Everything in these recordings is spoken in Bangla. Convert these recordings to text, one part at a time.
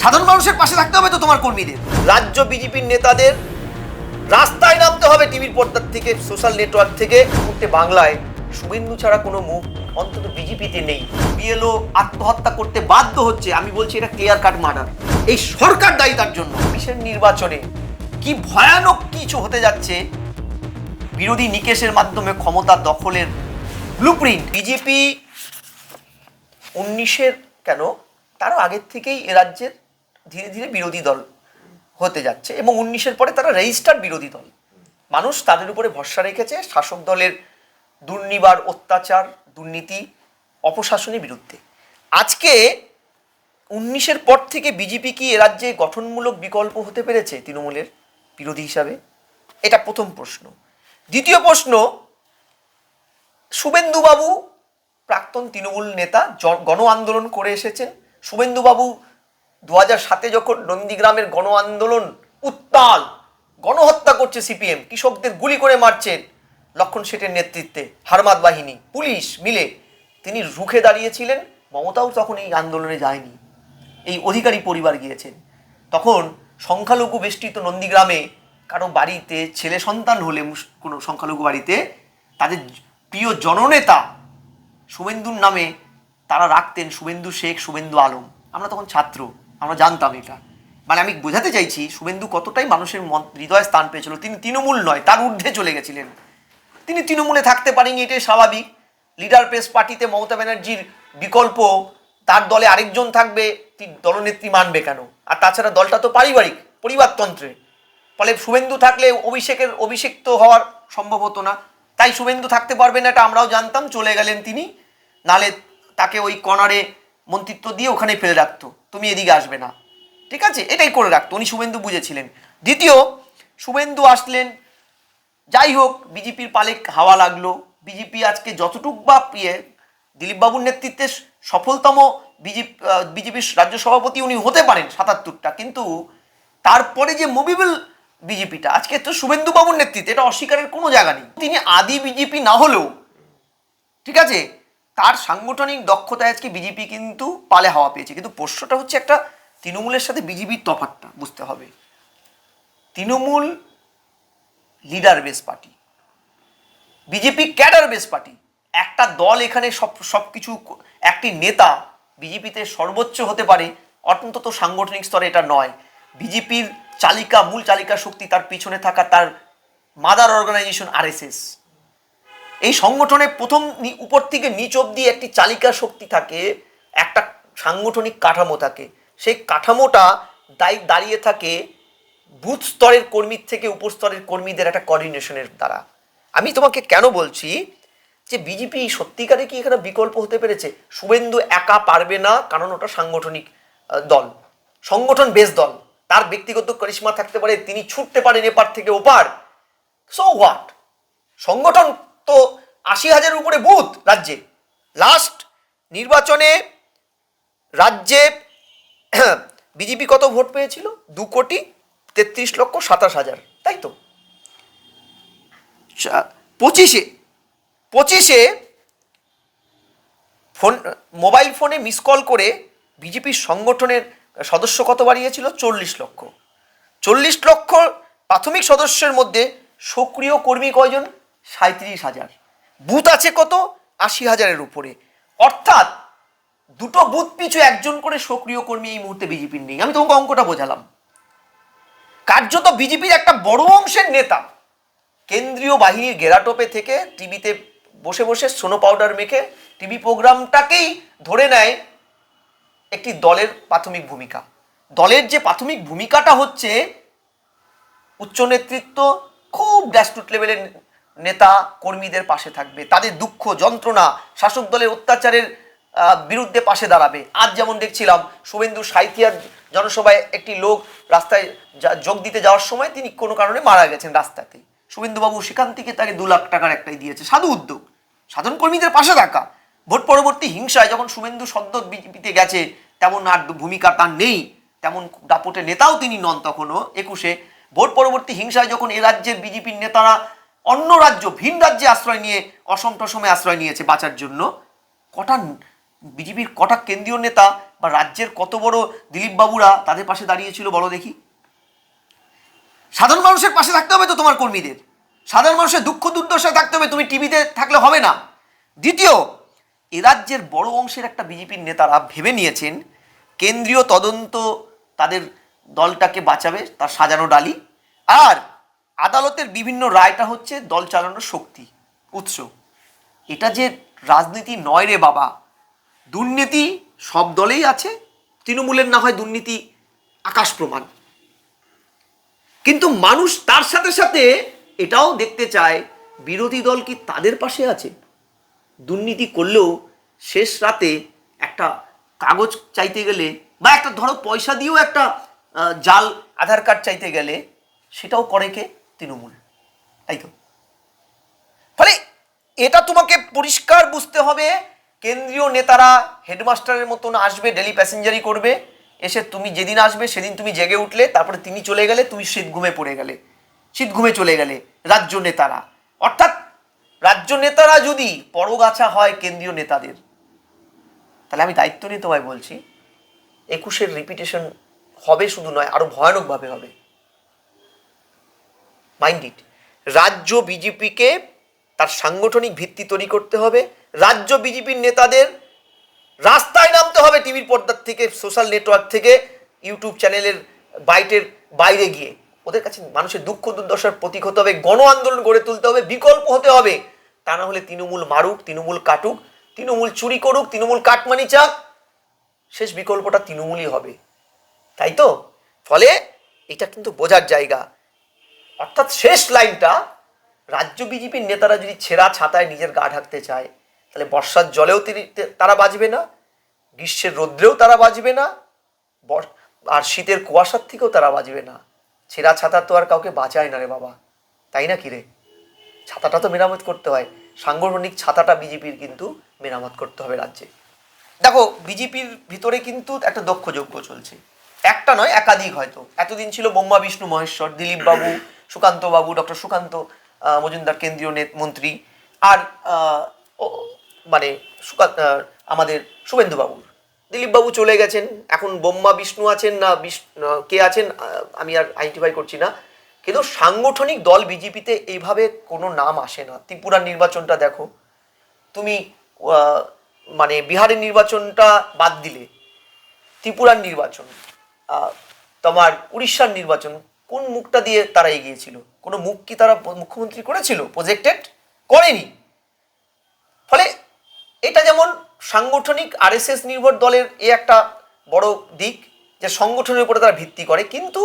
সাধারণ মানুষের পাশে থাকতে হবে তো তোমার কর্মীদের। রাজ্য বিজেপির নেতাদের রাস্তায় নামতে হবে, টিভির পর্দার থেকে, সোশ্যাল নেটওয়ার্ক থেকে। মুহূর্তে বাংলায় শুভেন্দু ছাড়া কোনো মুখ অন্তত বিজেপিতে নেই। বিএলও আত্মহত্যা করতে বাধ্য হচ্ছে, আমি বলছি এটা ক্লিয়ার কাট মার্ডার। এই সরকার দায়ী তার জন্য। বিশেষ নির্বাচনে কি ভয়ানক কিছু হতে যাচ্ছে, বিরোধী নিকেশের মাধ্যমে ক্ষমতা দখলের ব্লুপ্রিন্ট। বিজেপি 19-এর কেন তারও আগের থেকেই এ রাজ্যের ধীরে ধীরে বিরোধী দল হতে যাচ্ছে, এবং 19-এর পরে তারা রেজিস্টার্ড বিরোধী দল। মানুষ তাদের উপরে ভরসা রেখেছে শাসক দলের দুর্নিবার, অত্যাচার, দুর্নীতি, অপশাসনের বিরুদ্ধে। আজকে 19-এর পর থেকে বিজেপি কি এ রাজ্যে গঠনমূলক বিকল্প হতে পেরেছে তৃণমূলের বিরোধী হিসাবে? এটা প্রথম প্রশ্ন। দ্বিতীয় প্রশ্ন, শুভেন্দুবাবু প্রাক্তন তৃণমূল নেতা, গণ আন্দোলন করে এসেছেন। শুভেন্দুবাবু 2007-এ যখন নন্দীগ্রামের গণ আন্দোলন উত্তাল, গণহত্যা করছে সিপিএম, কৃষকদের গুলি করে মারছেন লক্ষণ শেঠের নেতৃত্বে হারমাদ বাহিনী, পুলিশ মিলে, তিনি রুখে দাঁড়িয়েছিলেন। মমতাও তখন এই আন্দোলনে যায়নি, এই অধিকারী পরিবার গিয়েছেন। তখন সংখ্যালঘু বেষ্টিত নন্দীগ্রামে কারো বাড়িতে ছেলে সন্তান হলে, কোনো সংখ্যালঘু বাড়িতে, তাদের প্রিয় জননেতা শুভেন্দুর নামে তারা রাখতেন শুভেন্দু শেখ, শুভেন্দু আলম। আমরা তখন ছাত্র, আমরা জানতাম এটা। মানে আমি বোঝাতে চাইছি শুভেন্দু কতটাই মানুষের হৃদয়ে স্থান পেয়েছিল। তিনি তৃণমূল নয়, তার ঊর্ধ্বে চলে গেছিলেন। তিনি তৃণমূলে থাকতে পারেনি, এটাই স্বাভাবিক। লিডার প্রেস পার্টিতে মমতা ব্যানার্জির বিকল্প, তার দলে আরেকজন থাকবে, দলনেত্রী মানবে কেন? আর তাছাড়া দলটা তো পারিবারিক, পরিবারতন্ত্রে, ফলে শুভেন্দু থাকলে অভিষিক্ত হওয়ার সম্ভব হতো না। তাই শুভেন্দু থাকতে পারবে না, এটা আমরাও জানতাম। চলে গেলেন তিনি, নালে তাকে ওই কর্নারে মন্ত্রিত্ব দিয়ে ওখানে ফেলে রাখতো, তুমি এদিকে আসবে না, ঠিক আছে, এটাই করে রাখতো। উনি শুভেন্দু বুঝেছিলেন। দ্বিতীয়, শুভেন্দু আসলেন, যাই হোক, বিজেপির পালে হাওয়া লাগলো। বিজেপি আজকে যতটুক বা দিলীপ বাবুর নেতৃত্বে সফলতম বিজেপির রাজ্য সভাপতি উনি হতে পারেন 77টা, কিন্তু তারপরে যে মুভেবল বিজেপিটা আজকে তো শুভেন্দু বাবুর নেতৃত্বে, এটা অস্বীকারের কোনো জায়গা নেই। তিনি আদি বিজেপি না হলেও, ঠিক আছে, তার সাংগঠনিক দক্ষতায় আজকে বিজেপি কিন্তু পালে হাওয়া পেয়েছে। কিন্তু প্রশ্নটা হচ্ছে, একটা তৃণমূলের সাথে বিজেপির তফাৎটা বুঝতে হবে। Trinamool leader base party, BJP cadre base party. একটা দল এখানে সবকিছু, একটি নেতা বিজেপিতে সর্বোচ্চ হতে পারে, অন্তত সাংগঠনিক স্তরে এটা নয়। বিজেপির চালিকা, মূল চালিকা শক্তি, তার পিছনে থাকা তার মাদার অর্গানাইজেশন আরএসএস। এই সংগঠনে প্রথম উপর থেকে নিচ অব্দি একটি চালিকা শক্তি থাকে, একটা সাংগঠনিক কাঠামো থাকে। সেই কাঠামোটা দাঁড়িয়ে থাকে বুথ স্তরের কর্মীর থেকে উপর স্তরের কর্মীদের একটা কোঅর্ডিনেশনের দ্বারা। আমি তোমাকে কেন বলছি যে বিজেপি সত্যিকারে কি এখানে বিকল্প হতে পেরেছে? শুভেন্দু একা পারবে না, কারণ ওটা সাংগঠনিক দল, সংগঠন বেস দল। তার ব্যক্তিগত করিশ্মা থাকতে পারে, তিনি ছুটতে পারেন এপার থেকে ওপার, সো হোয়াট। সংগঠন তো 80,000-এর উপরে বুথ রাজ্যে। লাস্ট নির্বাচনে রাজ্যে বিজেপি কত ভোট পেয়েছিল? 2,33,27,000, তাই তো? 25-এ ফোন, মোবাইল ফোনে মিস কল করে বিজেপির সংগঠনের সদস্য কত বাড়িয়েছিল? 40 লক্ষ। 40 লক্ষ প্রাথমিক সদস্যের মধ্যে সক্রিয় কর্মী কয়জন? 37,000। বুথ আছে কত? 80,000-এর উপরে। অর্থাৎ দুটো বুথ পিছু একজন করে সক্রিয় কর্মী এই মুহূর্তে বিজেপির নেই। আমি তোমাকে অঙ্কটা বোঝালাম। কার্যত বিজেপির একটা বড় অংশের নেতা কেন্দ্রীয় বাহিনীর গেরাটোপে থেকে টিভিতে বসে বসে সোনো পাউডার মেখে টিভি প্রোগ্রামটাকেই ধরে নেয় একটি দলের প্রাথমিক ভূমিকা। দলের যে প্রাথমিক ভূমিকাটা হচ্ছে, উচ্চ নেতৃত্ব খুব গ্রাসরুট লেভেলের নেতা কর্মীদের পাশে থাকবে, তাদের দুঃখ যন্ত্রণা, শাসক দলের অত্যাচারের বিরুদ্ধে পাশে দাঁড়াবে। আজ যেমন দেখছিলাম শুভেন্দু সাঁইথিয়ার জনসভায় একটি লোক রাস্তায় যোগ দিতে যাওয়ার সময় তিনি কোনো কারণে মারা গেছেন রাস্তাতেই। শুভেন্দুবাবু সেখান থেকে তাকে 2 লাখ টাকার একটাই দিয়েছে। সাধু উদ্যোগ, সাধারণ কর্মীদের পাশে থাকা। ভোট পরবর্তী হিংসায় যখন শুভেন্দু সদ্য বিজেপিতে গেছে, তেমন আর ভূমিকা তার নেই, তেমন দাপটে নেতাও তিনি নন তখনও। 21-এ ভোট পরবর্তী হিংসায় যখন এ রাজ্যের বিজেপির নেতারা অন্য রাজ্য, ভিন রাজ্যে আশ্রয় নিয়ে, অসম টসমে আশ্রয় নিয়েছে বাঁচার জন্য, কটা বিজেপির কটা কেন্দ্রীয় নেতা বা রাজ্যের কত বড় দিলীপ বাবুরা তাদের পাশে দাঁড়িয়েছিল বলো দেখি। সাধারণ মানুষের পাশে থাকতে হবে তো তোমার কর্মীদের, সাধারণ মানুষের দুঃখ দুর্দশায় থাকতে হবে, তুমি টিভিতে থাকলে হবে না। দ্বিতীয়, এ রাজ্যের বড় অংশের একটা বিজেপির নেতারা ভেবে নিয়েছেন কেন্দ্রীয় তদন্ত তাদের দলটাকে বাঁচাবে, তার সাজানো ডালি, আর আদালতের বিভিন্ন রায়টা হচ্ছে দল চালানোর শক্তি উৎস। এটা যে রাজনীতি নয় রে বাবা। দুর্নীতি সব দলেই আছে, তৃণমূলের না হয় দুর্নীতি আকাশ প্রমাণ, কিন্তু মানুষ তার সাথে সাথে এটাও দেখতে চায় বিরোধী দল কি তাদের পাশে আছে। দুর্নীতি করলেও শেষ রাতে একটা কাগজ চাইতে গেলে বা একটা ধরো পয়সা দিয়েও একটা জাল আধার কার্ড চাইতে গেলে সেটাও করে কে? তৃণমূল, তাই তো? ফলে এটা তোমাকে পরিষ্কার বুঝতে হবে। কেন্দ্রীয় নেতারা হেডমাস্টারের মতন আসবে, ডেলি প্যাসেঞ্জারি করবে, এসে তুমি যেদিন আসবে সেদিন তুমি জেগে উঠলে, তারপরে তিনি চলে গেলে, তুমি শীত ঘুমে পড়ে গেলে, শীত ঘুমে চলে গেলে। রাজ্য নেতারা, অর্থাৎ রাজ্য নেতারা যদি পরগাছা হয় কেন্দ্রীয় নেতাদের, তাহলে আমি দায়িত্ব নিয়ে তোমায় বলছি 21-এর রিপিটেশন হবে, শুধু নয় আরো ভয়ানকভাবে হবে। Mind it. রাজ্য বিজেপিকে তার সাংগঠনিক ভিত্তি তৈরি করতে হবে, রাজ্য বিজেপির নেতাদের রাস্তায় নামতে হবে, টিভির পর্দার থেকে, সোশ্যাল নেটওয়ার্ক থেকে, ইউটিউব চ্যানেলের বাইরে গিয়ে ওদের কাছে মানুষের দুঃখ দুর্দশার প্রতীক হতে হবে, গণ আন্দোলন গড়ে তুলতে হবে, বিকল্প হতে হবে। তা না হলে তৃণমূল মারুক, তৃণমূল কাটুক, তৃণমূল চুরি করুক, তৃণমূল কাটমানি চাক, শেষ বিকল্পটা তৃণমূলই হবে, তাই তো? ফলে এটা কিন্তু বোঝার জায়গা। অর্থাৎ শেষ লাইনটা, রাজ্য বিজেপির নেতারা যদি ছেঁড়া ছাতায় নিজের গা ঢাকতে চায়, তাহলে বর্ষার জলেও তারা বাঁচবে না, গ্রীষ্মের রৌদ্রেও তারা বাঁচবে না, আর শীতের কুয়াশার থেকেও তারা বাঁচবে না। ছেঁড়া ছাতা তো আর কাউকে বাঁচায় না রে বাবা, তাই না কি রে? ছাতাটা তো মেরামত করতে হয়, সাংগঠনিক ছাতাটা বিজেপির কিন্তু মেরামত করতে হবে রাজ্যে। দেখো, বিজেপির ভিতরে কিন্তু একটা দক্ষ যজ্ঞ চলছে, একটা নয় একাধিক। হয়তো এতদিন ছিল ব্রহ্মা বিষ্ণু মহেশ্বর, দিলীপ বাবু, সুকান্ত বাবু, ডক্টর সুকান্ত মজুমদার কেন্দ্রীয় মন্ত্রী, আর মানে আমাদের শুভেন্দু বাবু। দিলীপ বাবু চলে গেছেন, এখন ব্রহ্মা বিষ্ণু আছেন না কে আছেন আমি আর আইডেন্টিফাই করছি না, কিন্তু সাংগঠনিক দল বিজেপিতে এইভাবে কোনো নাম আসে না। ত্রিপুরার নির্বাচনটা দেখো তুমি, মানে বিহারের নির্বাচনটা বাদ দিলে ত্রিপুরার নির্বাচন, তোমার উড়িষ্যার নির্বাচন, কোন মুখটা দিয়ে তারা এগিয়েছিল? কোনো মুখ কি তারা মুখ্যমন্ত্রী করেছিল? প্রজেক্টেড করেনি। ফলে এটা যেমন সাংগঠনিক আরএসএস নির্ভর দলের একটা বড় দিক, যে সংগঠনের উপরে তারা ভিত্তি করে, কিন্তু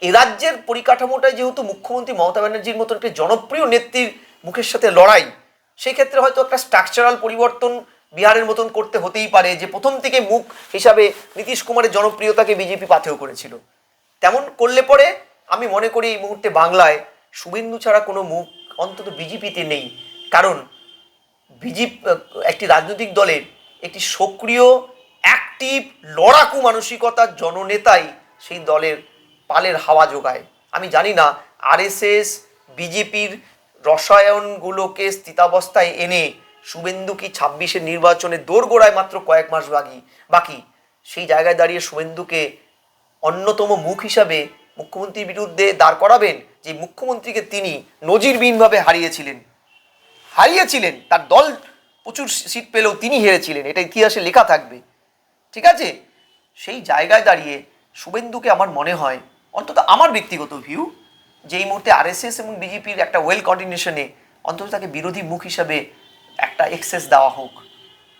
এ রাজ্যের পরিকাঠামোটায় যেহেতু মুখ্যমন্ত্রী মমতা ব্যানার্জির মতন একটি জনপ্রিয় নেত্রীর মুখের সাথে লড়াই, সেই ক্ষেত্রে হয়তো একটা স্ট্রাকচারাল পরিবর্তন বিহারের মতন করতে হতেই পারে, যে প্রথম থেকে মুখ হিসাবে নীতিশ কুমারের জনপ্রিয়তাকে বিজেপি পাথেয় করেছিল। তেমন করলে পরে আমি মনে করি এই মুহূর্তে বাংলায় শুভেন্দু ছাড়া কোনো মুখ অন্তত বিজেপিতে নেই। কারণ বিজেপি একটি রাজনৈতিক দলের একটি সক্রিয়, অ্যাক্টিভ, লড়াকু মানসিকতার জননেতাই সেই দলের পালের হাওয়া যোগায়। আমি জানি না আরএসএস বিজেপির রসায়নগুলোকে স্থিতাবস্থায় এনে শুভেন্দু কি 26-এর নির্বাচনে দোরগোড়ায় মাত্র কয়েক মাস বাকি সেই জায়গায় দাঁড়িয়ে শুভেন্দুকে অন্যতম মুখ হিসাবে মুখ্যমন্ত্রীর বিরুদ্ধে দাঁড় করাবেন, যে মুখ্যমন্ত্রীকে তিনি নজিরবিহীনভাবে হারিয়েছিলেন, তার দল প্রচুর সিট পেলেও তিনি হেরেছিলেন, এটা ইতিহাসে লেখা থাকবে, ঠিক আছে? সেই জায়গায় দাঁড়িয়ে শুভেন্দুকে আমার মনে হয়, অন্তত আমার ব্যক্তিগত ভিউ, যে এই মুহূর্তে আরএসএস এবং বিজেপির একটা ওয়েল কোঅর্ডিনেশনে অন্তত তাকে বিরোধী মুখ হিসাবে একটা এক্সেস দেওয়া হোক,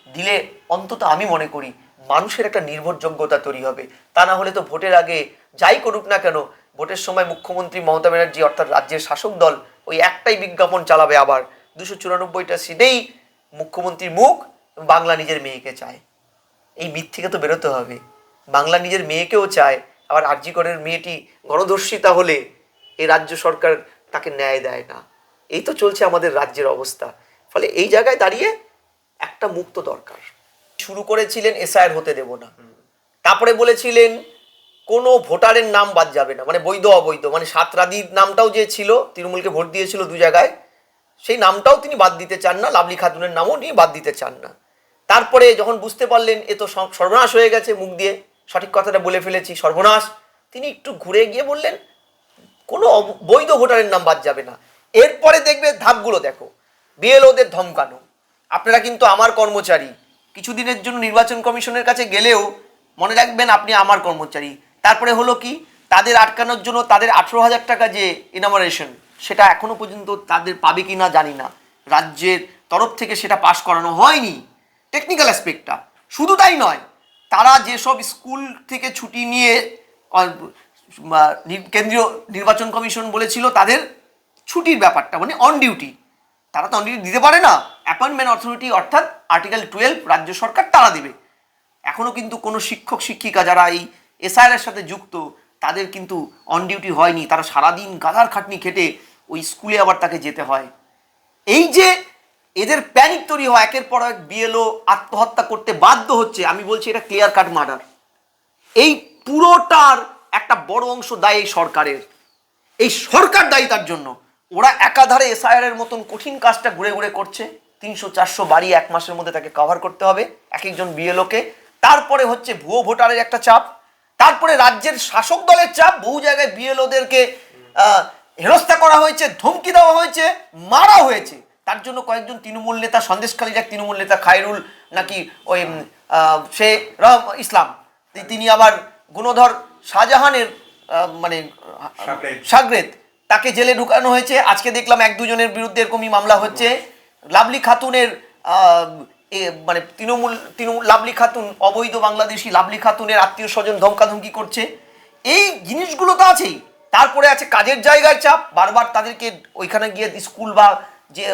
দিলে অন্তত আমি মনে করি মানুষের একটা নির্ভরযোগ্যতা তৈরি হবে। তা না হলে তো ভোটের আগে যাই করুক না কেন, ভোটের সময় মুখ্যমন্ত্রী মমতা ব্যানার্জি অর্থাৎ রাজ্যের শাসক দল ওই একটাই বিজ্ঞাপন চালাবে, আবার 294টা সিটেই মুখ্যমন্ত্রীর মুখ, বাংলা নিজের মেয়েকে চায়। এই মিথ থেকে তো বেরোতে হবে। বাংলা নিজের মেয়েকেও চায়, আবার আরজি করের মেয়েটি গণধর্ষিতা হলে এই রাজ্য সরকার তাকে ন্যায় দেয় না। এই তো চলছে আমাদের রাজ্যের অবস্থা। ফলে এই জায়গায় দাঁড়িয়ে একটা মুক্ত দরকার। শুরু করেছিলেন এসআইআর হতে দেব না, তারপরে বলেছিলেন কোনো ভোটারের নাম বাদ যাবে না, মানে বৈধ অবৈধ, মানে সাতরাদির নামটাও যে ছিল, তৃণমূলকে ভোট দিয়েছিল 2 জায়গায়, সেই নামটাও তিনি বাদ দিতে চান না, লাভলি খাতুনের নামও তিনি বাদ দিতে চান না। তারপরে যখন বুঝতে পারলেন এ তো সর্বনাশ হয়ে গেছে, মুখ দিয়ে সঠিক কথাটা বলে ফেলেছি, সর্বনাশ, তিনি একটু ঘুরে গিয়ে বললেন কোনো বৈধ ভোটারের নাম বাদ যাবে না। এরপরে দেখবে ধাপগুলো দেখো, বিএলওদের ধমকানো, আপনারা কিন্তু আমার কর্মচারী, কিছুদিনের জন্য নির্বাচন কমিশনের কাছে গেলেও মনে রাখবেন আপনি আমার কর্মচারী। তারপরে হলো কি, তাদের আটকানোর জন্য তাদের 18,000 টাকা যে ইনামারেশন, সেটা এখনো পর্যন্ত তাদের পাবে কি না জানি না, রাজ্যের তরফ থেকে সেটা পাশ করানো হয়নি, টেকনিক্যাল অ্যাসপেক্টটা। শুধু তাই নয়, তারা যেসব স্কুল থেকে ছুটি নিয়ে কেন্দ্রীয় নির্বাচন কমিশন বলেছিল তাদের ছুটির ব্যাপারটা, মানে অন ডিউটি, তারা তো অন ডিউটি দিতে পারে না, অ্যাপয়েন্টমেন্ট অথরিটি অর্থাৎ আর্টিকেল 12 রাজ্য সরকার তারা দেবে। এখনো কিন্তু কোনো শিক্ষক শিক্ষিকা যারা এই এসআইআর সাথে যুক্ত তাদের কিন্তু অন ডিউটি হয়নি, তারা সারাদিন গাধার খাটনি খেটে ওই স্কুলে আবার তাকে যেতে হয়। এই যে এদের প্যানিক তৈরি হয়, একের পর এক বিএলও আত্মহত্যা করতে বাধ্য হচ্ছে, আমি বলছি এটা ক্লিয়ার কাট মার্ডার। এই পুরোটার একটা বড় অংশ দায়ী এই সরকারের, এই সরকার দায়ী তার জন্য। ওরা একাধারে এসআইআর এর মতন কঠিন কাজটা ঘুরে ঘুরে করছে, 300-400 বাড়ি এক মাসের মধ্যে তাকে কভার করতে হবে এক একজন বিএলওকে। তারপরে হচ্ছে ভুয়ো ভোটারের একটা চাপ, তারপরে রাজ্যের শাসক দলের চাপ, বহু জায়গায় বিএলওদেরকে হেনস্থা করা হয়েছে, ধমকি দেওয়া হয়েছে, মারা হয়েছে। তার জন্য কয়েকজন তৃণমূল নেতা, সন্দেশখালীর এক তৃণমূল নেতা খায়রুল নাকি ওই সে ইসলাম, তিনি আবার গুণধর শাহজাহানের মানে সাগরেদ, তাকে জেলে ঢুকানো হয়েছে। আজকে দেখলাম 1-2 জনের বিরুদ্ধে এরকমই মামলা হচ্ছে। লাভলি খাতুনের মানে তৃণমূল লাভলি খাতুন, অবৈধ বাংলাদেশি লাভলি খাতুনের আত্মীয় স্বজন ধমকাধমকি করছে। এই জিনিসগুলো তো আছেই। তারপরে আছে কাজের জায়গায় চাপ, বারবার তাদেরকে ওইখানে গিয়ে স্কুল বা যে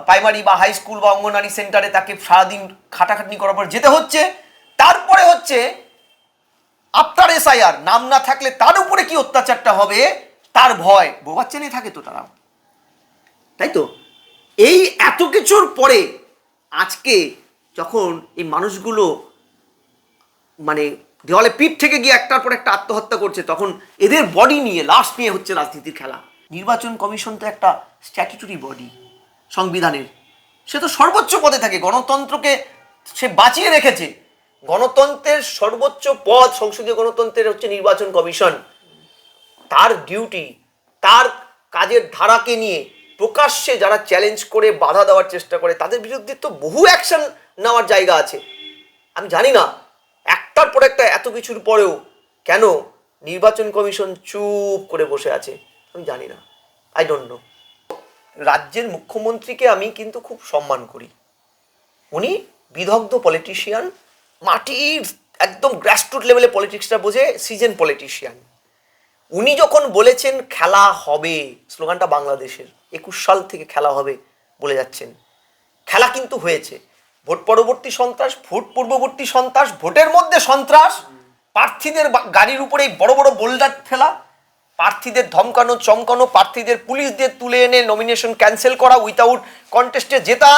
প্রাইমারি বা হাই স্কুল বা অঙ্গনারী সেন্টারে তাকে সারাদিন খাটাখাটনি করার পর যেতে হচ্ছে। তারপরে হচ্ছে আফটার এসআইআর নাম না থাকলে তার উপরে কি অত্যাচারটা হবে তার ভয়, বউ বাচ্চা নিয়ে থাকে তো তারা, তাই তো। এই এত কিছুর পরে আজকে যখন এই মানুষগুলো মানে দেওয়ালে পিঠ থেকে গিয়ে একটার পর একটা আত্মহত্যা করছে, তখন এদের বডি নিয়ে, লাশ নিয়ে হচ্ছে রাজনীতির খেলা। নির্বাচন কমিশন তো একটা স্ট্যাটুটরি বডি সংবিধানের, সে তো সর্বোচ্চ পদে থাকে, গণতন্ত্রকে সে বাঁচিয়ে রেখেছে। গণতন্ত্রের সর্বোচ্চ পদ, সংসদীয় গণতন্ত্রের হচ্ছে নির্বাচন কমিশন। তার ডিউটি, তার কাজের ধারাকে নিয়ে প্রকাশ্যে যারা চ্যালেঞ্জ করে বাধা দেওয়ার চেষ্টা করে তাদের বিরুদ্ধে তো বহু অ্যাকশন নেওয়ার জায়গা আছে। আমি জানি না একটার পর একটা এত কিছুর পরেও কেন নির্বাচন কমিশন চুপ করে বসে আছে, আমি জানি না, আই ডোন্ট নো। রাজ্যের মুখ্যমন্ত্রীকে আমি কিন্তু খুব সম্মান করি, উনি বিদগ্ধ পলিটিশিয়ান, মাটির একদম গ্রাসরুট লেভেলে পলিটিক্সটা বোঝে, সিজন পলিটিশিয়ান। উনি যখন বলেছেন খেলা হবে, স্লোগানটা বাংলাদেশের 21 সাল থেকে খেলা হবে বলে যাচ্ছেন, খেলা কিন্তু হয়েছে। ভোট পরবর্তী সন্ত্রাস, ভোট পূর্ববর্তী সন্ত্রাস, ভোটের মধ্যে সন্ত্রাস, প্রার্থীদের গাড়ির উপরে বড় বড় বোল্ডার ফেলা, প্রার্থীদের ধমকানো চমকানো, প্রার্থীদের পুলিশদের তুলে এনে নমিনেশন ক্যান্সেল করা, উইথাউট কন্টেস্টে জেতা,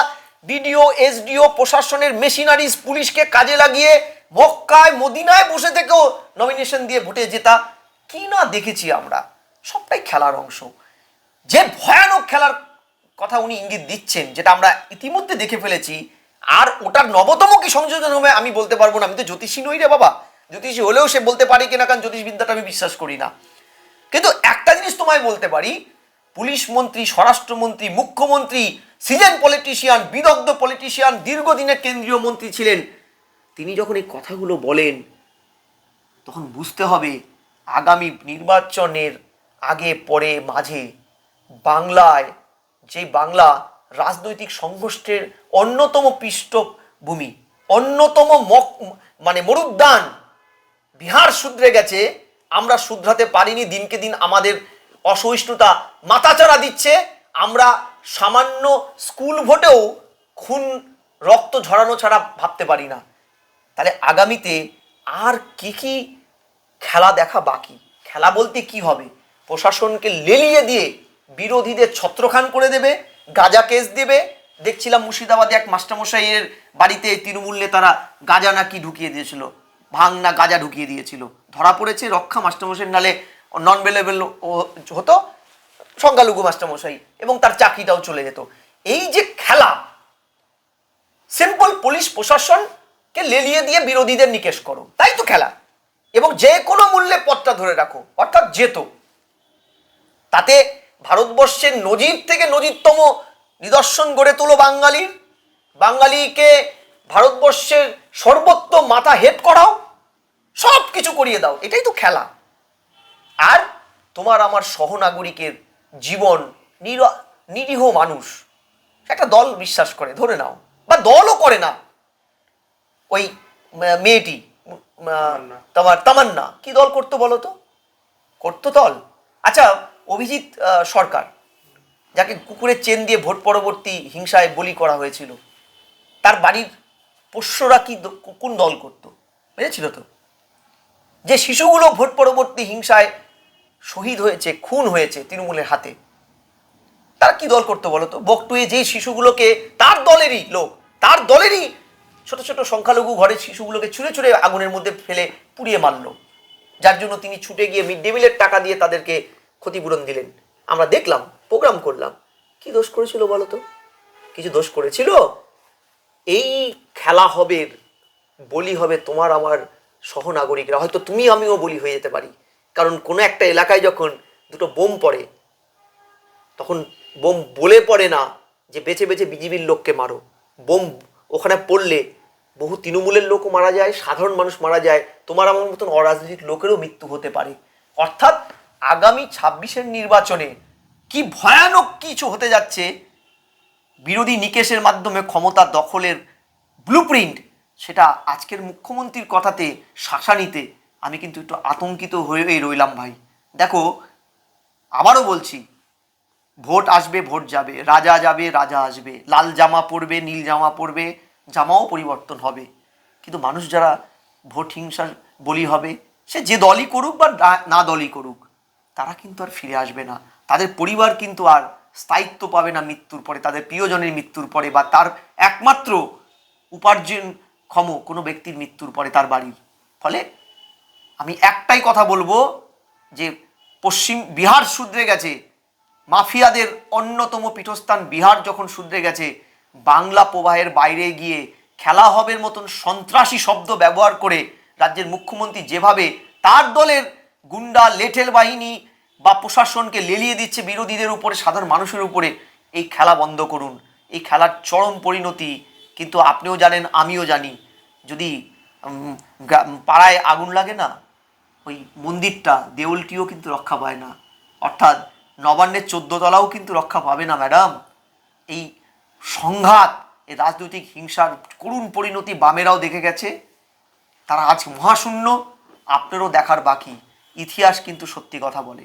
বিডিও এসডিও প্রশাসনের মেশিনারিজ পুলিশকে কাজে লাগিয়ে মক্কায় মদিনায় বসে থেকেও নমিনেশন দিয়ে ভোটে জেতা, কি না দেখেছি আমরা। সবটাই খেলার অংশ। যে ভয়ানক খেলার কথা উনি ইঙ্গিত দিচ্ছেন, যেটা আমরা ইতিমধ্যে দেখে ফেলেছি, আর ওটার নবতম কি সংযোজন হবে আমি বলতে পারবো না। আমি তো জ্যোতিষী নই রে বাবা, জ্যোতিষী হলেও সে বলতে পারি কিনা, কারণ জ্যোতিষবিদ্যাটা আমি বিশ্বাস করি না। কিন্তু একটা জিনিস তোমায় বলতে পারি, পুলিশ মন্ত্রী, স্বরাষ্ট্রমন্ত্রী, মুখ্যমন্ত্রী, সিজন পলিটিশিয়ান, বিদগ্ধ পলিটিশিয়ান, দীর্ঘদিনের কেন্দ্রীয় মন্ত্রী ছিলেন, তিনি যখন এই কথাগুলো বলেন তখন বুঝতে হবে আগামী নির্বাচনের আগে পরে মাঝে বাংলায়, যে বাংলা রাজনৈতিক সংঘর্ষের অন্যতম পৃষ্ঠভূমি, অন্যতম মানে মরুদ্যান, বিহার শুধরে গেছে, আমরা শুধরাতে পারিনি। দিনকে দিন আমাদের অসহিষ্ণুতা মাথাচাড়া দিচ্ছে। আমরা সামান্য স্কুল ভোটেও খুন রক্ত ঝরানো ছাড়া ভাবতে পারি না। তাহলে আগামীতে আর কি কি খেলা দেখা বাকি? খেলা বলতে কি হবে? প্রশাসনকে লেলিয়ে দিয়ে বিরোধীদের ছত্রখান করে দেবে, গাঁজা কেস দেবে। দেখছিলাম মুর্শিদাবাদে এক মাস্টারমশাইয়ের বাড়িতে তৃণমূল নেতারা গাঁজা নাকি ঢুকিয়ে দিয়েছিল, ভাং না গাঁজা ঢুকিয়ে দিয়েছিল, ধরা পড়েছে, রক্ষা মাস্টারমশাই, নালে নন বেলেবেল হতো, সংখ্যালঘু মাস্টারমশাই, এবং তার চাকরিটাও চলে যেত। এই যে খেলা, সিম্পল পুলিশ প্রশাসনকে লেলিয়ে দিয়ে বিরোধীদের নিকেশ করো, তাই তো খেলা। এবং যে কোনো মূল্যে পথটা ধরে রাখো, অর্থাৎ যেত। তাতে ভারতবর্ষের নজির থেকে নজিরতম নিদর্শন গড়ে তোলো বাঙালির, বাঙালিকে ভারতবর্ষের সর্বোত্তম মাথা হেড করাও, সব কিছু করিয়ে দাও, এটাই তো খেলা। আর তোমার আমার সহনাগরিকের জীবন, নিরীহ মানুষ একটা দল বিশ্বাস করে, ধরে নাও, বা দলও করে না, ওই মেয়েটি তোমার তামান্না কি দল করতো বলো তো? করতো দল। আচ্ছা, অভিজিৎ সরকার, যাকে কুকুরের চেন দিয়ে ভোট পরবর্তী হিংসায় বলি করা হয়েছিল, তার বাড়ির পোষ্যরা কি কোন দল করত বুঝেছিল তো? যে শিশুগুলো ভোট পরবর্তী হিংসায় শহীদ হয়েছে, খুন হয়েছে তৃণমূলের হাতে, তার কি দল করতো বলো তো? বকটুয়ে যে শিশুগুলোকে, তার দলেরই লোক, তার দলেরই ছোট ছোট সংখ্যালঘু ঘরের শিশুগুলোকে ছুঁড়ে ছুঁড়ে আগুনের মধ্যে ফেলে পুড়িয়ে মারলো, যার জন্য তিনি ছুটে গিয়ে মিড ডে মিলের টাকা দিয়ে তাদেরকে ক্ষতিপূরণ দিলেন। আমরা দেখলাম, প্রোগ্রাম করলাম। কি দোষ করেছিল বলো তো? কিছু দোষ করেছিল? এই খেলা হবে, বলি হবে তোমার আমার সহনাগরিকরা, হয়তো তুমি আমিও বলি হয়ে যেতে পারি। কারণ কোনো একটা এলাকায় যখন দুটো বোম পড়ে, তখন বোম বলে পড়ে না যে বেছে বেছে বিজিবির লোককে মারো। বোম ওখানে পড়লে বহু তৃণমূলের লোকও মারা যায়, সাধারণ মানুষ মারা যায়, তোমার আমার মতন অরাজনৈতিক লোকেরও মৃত্যু হতে পারে। অর্থাৎ আগামী 26-এর নির্বাচনে কি ভয়ানক কিছু হতে যাচ্ছে, বিরোধী নিকেশের মাধ্যমে ক্ষমতা দখলের ব্লুপ্রিন্ট, সেটা আজকের মুখ্যমন্ত্রীর কথাতে শাসানিতে আমি কিন্তু একটু আতঙ্কিত হয়েই রইলাম ভাই। দেখো, আবারও বলছি, ভোট আসবে, ভোট যাবে, রাজা যাবে, রাজা আসবে, লাল জামা পরবে, নীল জামা পরবে, জামাও পরিবর্তন হবে, কিন্তু মানুষ যারা ভোট হিংসার বলি হবে, সে যে দলই করুক বা না দলই করুক, তারা কিন্তু আর ফিরে আসবে না। তাদের পরিবার কিন্তু আর স্থায়িত্ব পাবে না মৃত্যুর পরে, তাদের প্রিয়জনের মৃত্যুর পরে, বা তার একমাত্র উপার্জনক্ষম কোনো ব্যক্তির মৃত্যুর পরে তার বাড়ির। ফলে আমি একটাই কথা বলবো, যে পশ্চিম বিহার শুধরে গেছে, মাফিয়াদের অন্যতম পীঠস্থান বিহার যখন শুধরে গেছে, বাংলা প্রবাহের বাইরে গিয়ে খেলা হবের মতন সন্ত্রাসী শব্দ ব্যবহার করে রাজ্যের মুখ্যমন্ত্রী যেভাবে তার দলের গুন্ডা লেঠেল বাহিনী বা প্রশাসনকে লেলিয়ে দিচ্ছে বিরোধীদের উপরে, সাধারণ মানুষের উপরে, এই খেলা বন্ধ করুন। এই খেলার চরম পরিণতি কিন্তু আপনিও জানেন, আমিও জানি। যদি পাড়ায় আগুন লাগে না, ওই মন্দিরটা, দেউলটিও কিন্তু রক্ষা পায় না। অর্থাৎ নবান্নের 14 তলাও কিন্তু রক্ষা পাবে না ম্যাডাম। এই সংঘাত, এই রাজনৈতিক হিংসার করুণ পরিণতি বামেরাও দেখে গেছে, তারা আজ মহাশূন্য, আপনারও দেখার বাকি। ইতিহাস কিন্তু সত্যি কথা বলে।